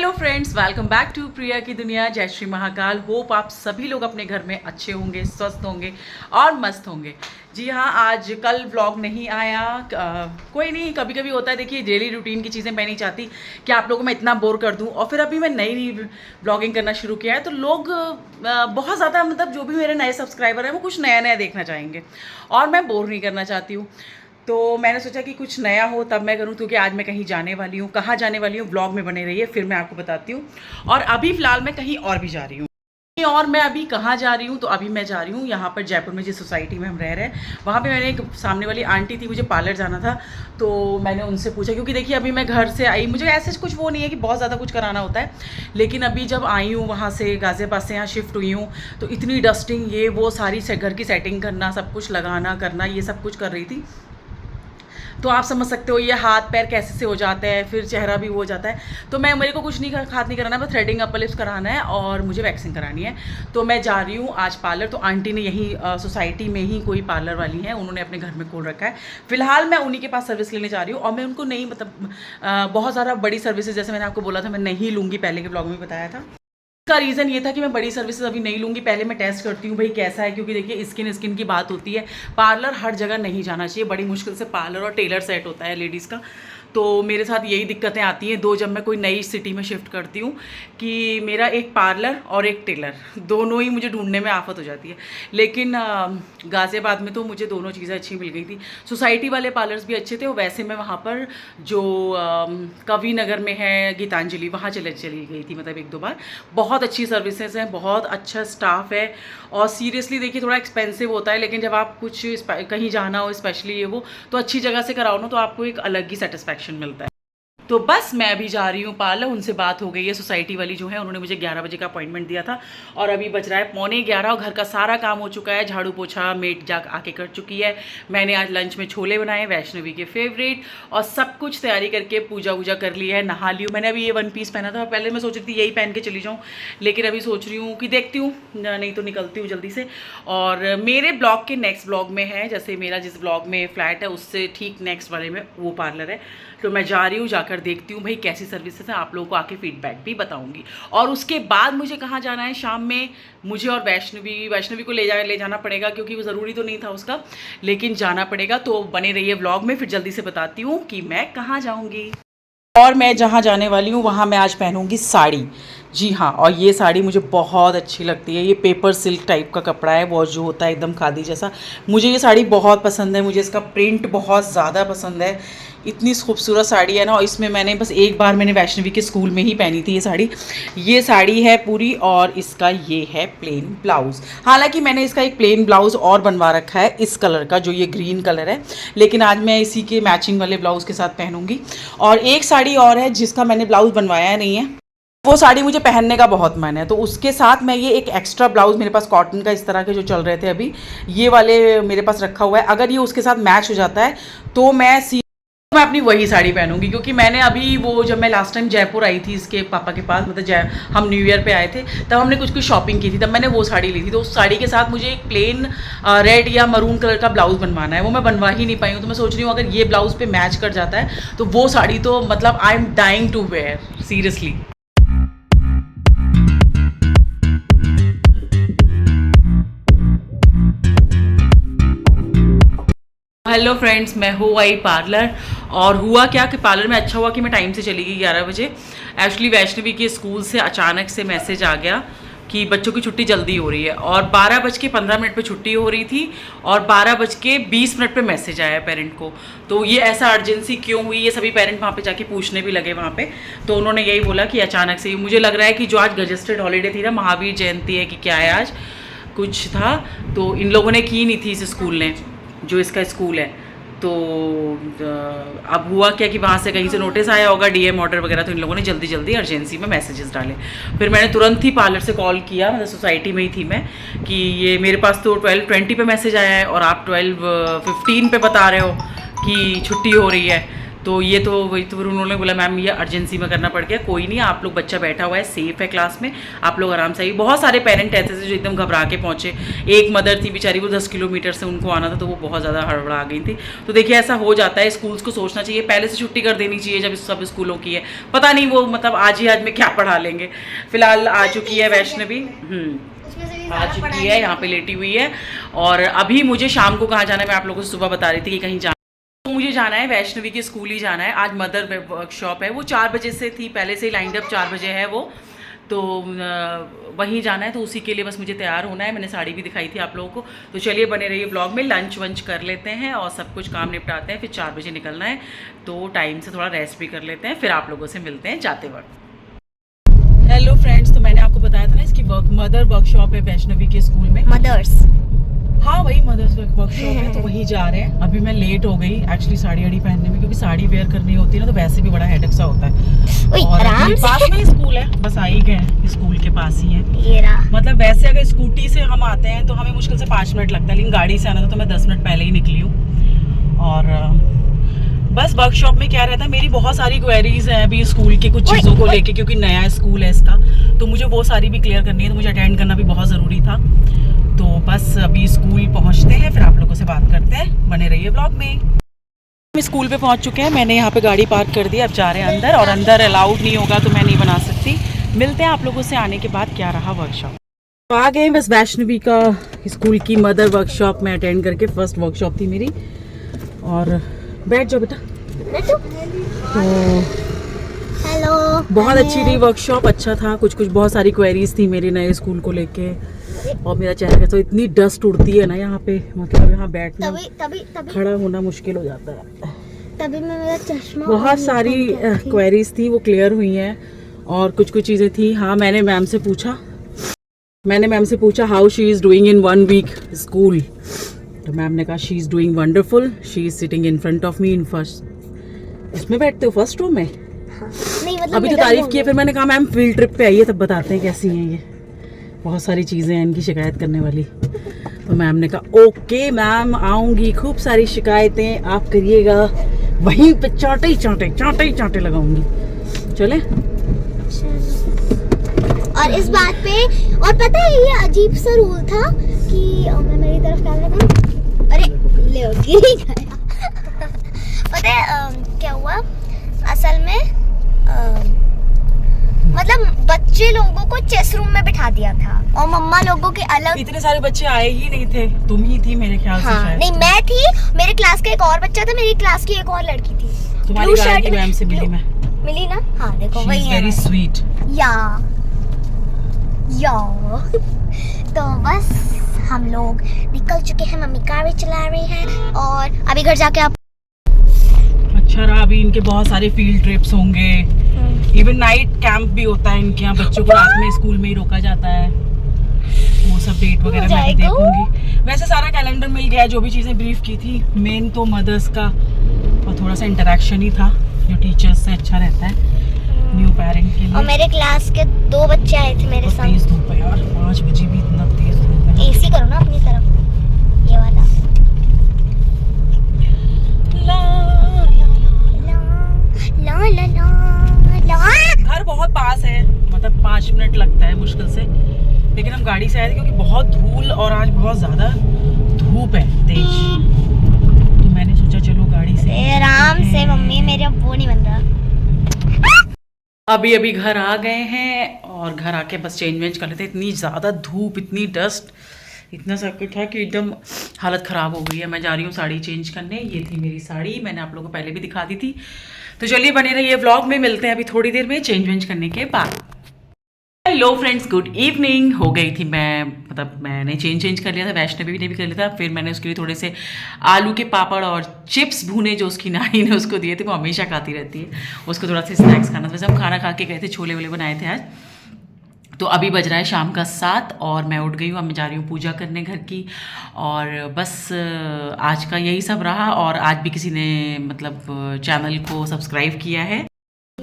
Hello friends, welcome back to Priya की दुनिया। जय श्री महाकाल। होप आप सभी लोग अपने घर में अच्छे होंगे, स्वस्थ होंगे और मस्त होंगे। जी हाँ, आज कल व्लॉग नहीं आया। कोई नहीं, कभी कभी होता है। देखिए, डेली रूटीन की चीज़ें मैं नहीं चाहती कि आप लोगों को मैं इतना बोर कर दूं। और फिर अभी मैं नई व्लॉगिंग करना शुरू किया है तो लोग बहुत ज़्यादा, मतलब जो भी मेरे नए सब्सक्राइबर हैं वो कुछ नया नया देखना चाहेंगे और मैं बोर नहीं करना चाहती हूँ। तो मैंने सोचा कि कुछ नया हो तब मैं करूं, क्योंकि आज मैं कहीं जाने वाली हूं। कहाँ जाने वाली हूं, व्लॉग में बने रहिए, फिर मैं आपको बताती हूँ। और अभी फ़िलहाल मैं कहीं और भी जा रही हूँ। और मैं अभी कहाँ जा रही हूँ, तो अभी मैं जा रही हूँ यहाँ पर जयपुर में, जिस सोसाइटी में हम रह रहे हैं वहाँ पे मैंने एक सामने वाली आंटी थी, मुझे पार्लर जाना था तो मैंने उनसे पूछा। क्योंकि देखिए, अभी मैं घर से आई, मुझे ऐसे कुछ वो नहीं है कि बहुत ज़्यादा कुछ कराना होता है, लेकिन अभी जब आई हूँ वहाँ से, गाज़ियाबाद से यहाँ शिफ्ट हुई हूँ, तो इतनी डस्टिंग, ये वो सारी घर की सेटिंग करना, सब कुछ लगाना करना, ये सब कुछ कर रही थी। तो आप समझ सकते हो ये हाथ पैर कैसे से हो जाते हैं, फिर चेहरा भी हो जाता है। तो मेरे को कुछ नहीं हाथ नहीं कराना है, बस थ्रेडिंग, अपर लिप्स कराना है और मुझे वैक्सिंग करानी है। तो मैं जा रही हूँ आज पार्लर। तो आंटी ने यहीं सोसाइटी में ही कोई पार्लर वाली है, उन्होंने अपने घर में खोल रखा है। फिलहाल मैं उन्हीं के पास सर्विस लेने जा रही हूँ। और मैं उनको नहीं, मतलब बहुत ज़्यादा बड़ी सर्विसेज, जैसे मैंने आपको बोला था, मैं नहीं लूँगी, पहले के ब्लॉग में बताया था। इसका रीज़न ये था कि मैं बड़ी सर्विसेज अभी नहीं लूँगी, पहले मैं टेस्ट करती हूँ भाई कैसा है। क्योंकि देखिए, स्किन की बात होती है, पार्लर हर जगह नहीं जाना चाहिए। बड़ी मुश्किल से पार्लर और टेलर सेट होता है लेडीज़ का। तो मेरे साथ यही दिक्कतें आती हैं जब मैं कोई नई सिटी में शिफ्ट करती हूँ, कि मेरा एक पार्लर और एक टेलर, दोनों ही मुझे ढूंढने में आफत हो जाती है। लेकिन गाज़ियाबाद में तो मुझे दोनों चीज़ें अच्छी मिल गई थी। सोसाइटी वाले पार्लर्स भी अच्छे थे, और वैसे मैं वहाँ पर जो कवि नगर में है गीतांजलि, वहाँ चली गई थी, मतलब एक दो बार। बहुत अच्छी सर्विसेज हैं, बहुत अच्छा स्टाफ है। और सीरियसली देखिए, थोड़ा एक्सपेंसिव होता है, लेकिन जब आप कुछ कहीं जाना हो, स्पेशली ये वो, तो अच्छी जगह से कराओ ना, तो आपको एक अलग ही सेटिस्फैक्शन मिलता है। तो बस मैं अभी जा रही हूँ पार्लर। उनसे बात हो गई है, सोसाइटी वाली जो है, उन्होंने मुझे 11 बजे का अपॉइंटमेंट दिया था और अभी बज रहा है 11:15 और घर का सारा काम हो चुका है। झाड़ू पोछा मेड जा आके कर चुकी है। मैंने आज लंच में छोले बनाए, वैष्णवी के फेवरेट, और सब कुछ तैयारी करके पूजा वूजा कर ली है, नहा ली हूँ। मैंने अभी ये 1 पीस पहना था, पहले मैं सोच रही थी यही पहन के चली जाऊँ, लेकिन अभी सोच रही हूँ कि देखती हूँ, नहीं तो निकलती हूँ जल्दी से। और मेरे ब्लॉग के नेक्स्ट ब्लॉग में है, जैसे मेरा जिस ब्लॉग में फ्लैट है उससे ठीक नेक्स्ट वाले में वो पार्लर है। तो मैं जा रही हूँ, जाकर देखती हूँ भाई कैसी सर्विसेज है, आप लोगों को आके फीडबैक भी बताऊंगी। और उसके बाद मुझे कहाँ जाना है शाम में, मुझे और वैष्णवी को ले जाना पड़ेगा, क्योंकि वो ज़रूरी तो नहीं था उसका, लेकिन जाना पड़ेगा। तो बने रहिए व्लॉग में, फिर जल्दी से बताती हूँ कि मैं कहाँ जाऊँगी। और मैं जहाँ जाने वाली हूँ वहाँ मैं आज पहनूंगी साड़ी। जी हाँ, और ये साड़ी मुझे बहुत अच्छी लगती है। ये पेपर सिल्क टाइप का कपड़ा है, वो जो होता है एकदम खादी जैसा। मुझे ये साड़ी बहुत पसंद है, मुझे इसका प्रिंट बहुत ज़्यादा पसंद है। इतनी खूबसूरत साड़ी है ना। और इसमें मैंने बस एक बार मैंने वैष्णवी के स्कूल में ही पहनी थी ये साड़ी। ये साड़ी है पूरी, और इसका ये है प्लेन ब्लाउज़। हालांकि मैंने इसका एक प्लेन ब्लाउज़ और बनवा रखा है इस कलर का, जो ये ग्रीन कलर है, लेकिन आज मैं इसी के मैचिंग वाले ब्लाउज़ के साथ पहनूंगी। और एक साड़ी और है जिसका मैंने ब्लाउज़ बनवाया नहीं है, वो साड़ी मुझे पहनने का बहुत मन है, तो उसके साथ मैं ये एक एक्स्ट्रा ब्लाउज़, मेरे पास कॉटन का इस तरह के जो चल रहे थे अभी, ये वाले मेरे पास रखा हुआ है। अगर ये उसके साथ मैच हो जाता है तो मैं अपनी वही साड़ी पहनूंगी। क्योंकि मैंने अभी वो, जब मैं लास्ट टाइम जयपुर आई थी इसके पापा के पास, मतलब हम न्यू ईयर पे आए थे, तब हमने कुछ शॉपिंग की थी, तब मैंने वो साड़ी ली थी। तो उस साड़ी के साथ मुझे एक प्लेन रेड या मरून कलर का ब्लाउज़ बनवाना है, वो मैं बनवा ही नहीं पाई हूँ। तो मैं सोच रही हूँ अगर ये ब्लाउज़ पे मैच कर जाता है तो वो साड़ी तो, मतलब I am dying to wear, seriously. Hello friends, मैं हो आई पार्लर। और हुआ क्या कि पार्लर में अच्छा हुआ कि मैं टाइम से चली गई 11 बजे। एक्चुअली वैष्णवी के स्कूल से अचानक से मैसेज आ गया कि बच्चों की छुट्टी जल्दी हो रही है, और 12:15 पे छुट्टी हो रही थी, और 12:20 पे मैसेज आया पेरेंट को। तो ये ऐसा अर्जेंसी क्यों हुई, ये सभी पेरेंट वहाँ पे जाके पूछने भी लगे वहाँ पे। तो उन्होंने यही बोला कि अचानक से, मुझे लग रहा है कि जो आज गजस्टेड हॉलीडे थी ना, महावीर जयंती है कि क्या है आज, कुछ था, तो इन लोगों ने की नहीं थी इस स्कूल ने, जो इसका स्कूल है। तो अब हुआ क्या कि वहाँ से कहीं से नोटिस आया होगा, डीएम ऑर्डर वगैरह, तो इन लोगों ने जल्दी जल्दी अर्जेंसी में मैसेजेस डाले। फिर मैंने तुरंत ही पार्लर से कॉल किया, मतलब सोसाइटी में ही थी मैं, कि ये मेरे पास तो 12:20 पे मैसेज आया है और आप 12:15 पे बता रहे हो कि छुट्टी हो रही है। तो ये तो वही तो फिर उन्होंने बोला मैम ये अर्जेंसी में करना पड़ गया, कोई नहीं आप लोग, बच्चा बैठा हुआ है, सेफ है क्लास में, आप लोग आराम से आइए। बहुत सारे पेरेंट ऐसे थे जो एकदम घबरा के पहुँचे। एक मदर थी बेचारी, वो 10 किलोमीटर से उनको आना था, तो वो बहुत ज़्यादा हड़बड़ा गई थी। तो देखिए ऐसा हो जाता है, स्कूल्स को सोचना चाहिए, पहले से छुट्टी कर देनी चाहिए जब सब स्कूलों की है। पता नहीं वो मतलब आज ही आज में क्या पढ़ा लेंगे। फिलहाल आ चुकी है वैष्णवी, आ चुकी है, यहाँ पे लेटी हुई है। और अभी मुझे शाम को कहाँ जाना है, मैं आप लोगों को सुबह बता रही थी कि कहीं जाना, तो मुझे जाना है वैष्णवी के स्कूल ही जाना है। आज मदर वर्कशॉप है, वो 4 बजे से थी, पहले से ही लाइंड अप 4 बजे है वो, तो वहीं जाना है, तो उसी के लिए बस मुझे तैयार होना है। मैंने साड़ी भी दिखाई थी आप लोगों को। तो चलिए बने रहिए ब्लॉग में, लंच वंच कर लेते हैं और सब कुछ काम निपटाते हैं, फिर 4 बजे निकलना है, तो टाइम से थोड़ा रेस्ट भी कर लेते हैं, फिर आप लोगों से मिलते हैं जाते वक्त। हेलो फ्रेंड्स, तो मैंने आपको बताया था ना इसकी मदर वर्कशॉप है वैष्णवी के स्कूल में। मदर्स, हाँ वही मदर्स वर्कशॉप है, तो वही जा रहे हैं। अभी मैं लेट हो गई एक्चुअली साड़ी वाड़ी पहनने में, क्योंकि साड़ी वेयर करनी होती है ना, तो वैसे भी बड़ा हेडेक सा होता है। और पास में ही स्कूल है, बस आ ही गए, स्कूल के पास ही है। मतलब वैसे अगर स्कूटी से हम आते हैं तो हमें मुश्किल से 5 मिनट लगता है, लेकिन गाड़ी से आना था तो मैं 10 मिनट पहले ही निकली हूँ। और बस वर्कशॉप में क्या रहता है, मेरी बहुत सारी क्वेरीज हैं अभी स्कूल की कुछ चीज़ों को लेके, क्योंकि नया स्कूल है इसका, तो मुझे वो सारी भी क्लियर करनी है, तो मुझे अटेंड करना भी बहुत ज़रूरी था। तो बस अभी स्कूल पहुंचते हैं, फिर आप लोगों से बात करते हैं, बने रहिए ब्लॉग में। हम स्कूल पे पहुंच चुके हैं, मैंने यहाँ पे गाड़ी पार्क कर दी, अब जा रहे हैं अंदर, और अंदर अलाउड नहीं होगा तो मैं नहीं बना सकती। मिलते हैं आप लोगों से आने के बाद क्या रहा वर्कशॉप। तो आ गए बस वैष्णवी का स्कूल की मदर वर्कशॉप में अटेंड करके, फर्स्ट वर्कशॉप थी मेरी। और बैठ जाओ बेटा। तो हेलो, बहुत अच्छी रही वर्कशॉप, अच्छा था। कुछ बहुत सारी क्वेरीज थी मेरे नए स्कूल को लेके, और मेरा चेहरा तो इतनी डस्ट उड़ती है ना यहाँ पे, मतलब यहाँ बैठना तभी खड़ा होना मुश्किल हो जाता है। तभी मैं मेरा चश्मा, बहुत सारी क्वेरीज थी, वो क्लियर हुई हैं, और कुछ चीज़ें थी। हाँ मैंने मैम से पूछा how she is doing in 1 week school, तो मैम ने कहा she is doing wonderful, she is sitting in front of me in first, इसमें बैठते हो फर्स्ट रो में। हाँ। नहीं मतलब अभी तो तारीफ की है, फिर मैंने कहा मैम फील्ड ट्रिप पे आइए तब बताते हैं कैसी हैं ये, बहुत सारी चीज़ें हैं इनकी शिकायत करने वाली। तो मैम ने कहा ओके मैम आऊँगी, खूब सारी शिकायतें आप करिएगा, वहीं पे चांटे लगाऊंगी। चले। और इस बात पे, और पता है ये अजीब सा रूल था कि मैं मेरी तरफ कैमरा करूं, अरे ले गिर गया। पता है क्या हुआ असल में, मतलब बच्चे लोगों को चेस रूम में बिठा दिया था और मम्मा लोगों के अलग। इतने सारे बच्चे आए ही नहीं थे, तुम ही थी मेरे ख्याल से। हाँ, नहीं मैं थी, मेरे क्लास का एक और बच्चा था, मेरी क्लास की एक और लड़की थी। तुम्हारी गाड़ी मैम से मिली मैं, मिली ना? हाँ देखो वही है, वेरी स्वीट। या तो बस हम लोग निकल चुके हैं, मम्मी कार भी चला रही है, और अभी घर जाके आप अच्छा रहा। अभी इनके बहुत सारे फील्ड ट्रिप्स होंगे, इवन नाइट कैंप भी होता है इनके यहाँ, बच्चों को रात में स्कूल में ही रोका जाता है, वो सब डेट वगैरह मैं भी देखूंगी। वैसे सारा कैलेंडर मिल गया, जो भी चीज़ें ब्रीफ की थी, मेन तो मदर्स का और थोड़ा सा इंटरेक्शन ही था, जो टीचर्स से अच्छा रहता है न्यू पेरेंट के लिए। और मेरे क्लास के 2 बच्चे आए थे मेरे साथ। तेज धूप है यार, 5 बजे भी इतना तेज धूप है। एसी करो ना अपनी तरफ, ये वाला। घर बहुत पास है, मतलब 5 मिनट लगता है मुश्किल से, लेकिन हम गाड़ी से आए थे क्योंकि बहुत धूल और आज बहुत ज्यादा धूप है तेज, तो मैंने सोचा चलो गाड़ी से आराम से। मम्मी मेरे अब वो नहीं बन रहा। अभी घर आ गए हैं, और घर आके बस चेंज वेंज कर लेते। इतनी ज़्यादा धूप, इतनी डस्ट, इतना सब कुछ था कि एकदम हालत ख़राब हो गई है। मैं जा रही हूँ साड़ी चेंज करने, ये थी मेरी साड़ी, मैंने आप लोगों को पहले भी दिखा दी थी। तो चलिए बने रहिए व्लॉग में, मिलते हैं अभी थोड़ी देर में चेंज वेंज करने के बाद। Hello friends, good evening. हो गई थी, मैंने चेंज कर लिया था, वैष्णवी ने भी कर लिया था। फिर मैंने उसके लिए थोड़े से आलू के पापड़ और चिप्स भुने, जो उसकी नानी ने उसको दिए थे, वो हमेशा खाती रहती है, उसको थोड़ा सा स्नैक्स खाना था। वैसे हम खाना खा के गए थे, छोले वोले बनाए थे आज। तो अभी बज रहा है शाम का 7 और मैं उठ गई हूँ। अब मैं जा रही हूँ पूजा करने घर की, और बस आज का यही सब रहा। और आज भी किसी ने मतलब चैनल को सब्सक्राइब किया है,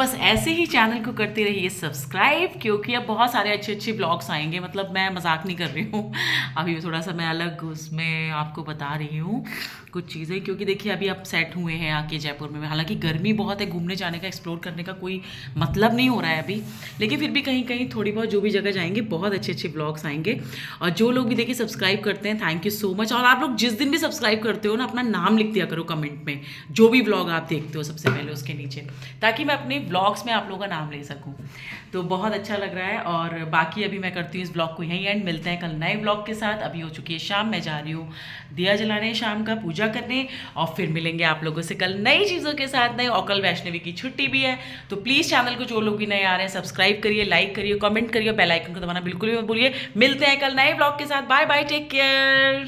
बस ऐसे ही चैनल को करते रहिए सब्सक्राइब, क्योंकि अब बहुत सारे अच्छे अच्छे ब्लॉग्स आएंगे। मतलब मैं मजाक नहीं कर रही हूँ, अभी थोड़ा सा मैं अलग उसमें आपको बता रही हूँ कुछ चीज़ें, क्योंकि देखिए अभी आप सेट हुए हैं आके जयपुर में। हालांकि गर्मी बहुत है, घूमने जाने का, एक्सप्लोर करने का कोई मतलब नहीं हो रहा है अभी, लेकिन फिर भी कहीं कहीं थोड़ी बहुत जो भी जगह जाएंगे बहुत अच्छे अच्छे ब्लॉग्स आएंगे। और जो लोग भी देखिए सब्सक्राइब करते हैं, थैंक यू सो मच। और आप लोग जिस दिन भी सब्सक्राइब करते हो ना, अपना नाम लिख दिया करो कमेंट में, जो भी ब्लॉग आप देखते हो सबसे पहले उसके नीचे, ताकि मैं अपने ब्लॉग्स में आप लोगों का नाम ले सकूं। तो बहुत अच्छा लग रहा है। और बाकी अभी मैं करती हूँ इस ब्लॉग को यहीं एंड। मिलते हैं कल नए ब्लॉग के साथ। अभी हो चुकी है शाम, मैं जा रही हूँ दिया जलाने शाम का, पूजा करने, और फिर मिलेंगे आप लोगों से कल नई चीज़ों के साथ नए। और कल वैष्णवी की छुट्टी भी है, तो प्लीज़ चैनल को जो लोग भी नए आ रहे हैं सब्सक्राइब करिए, लाइक करिए, कमेंट करिए, बेल आइकन को दबाना बिल्कुल भी मत भूलिए। मिलते हैं कल नए ब्लॉग के साथ। Bye bye, take care.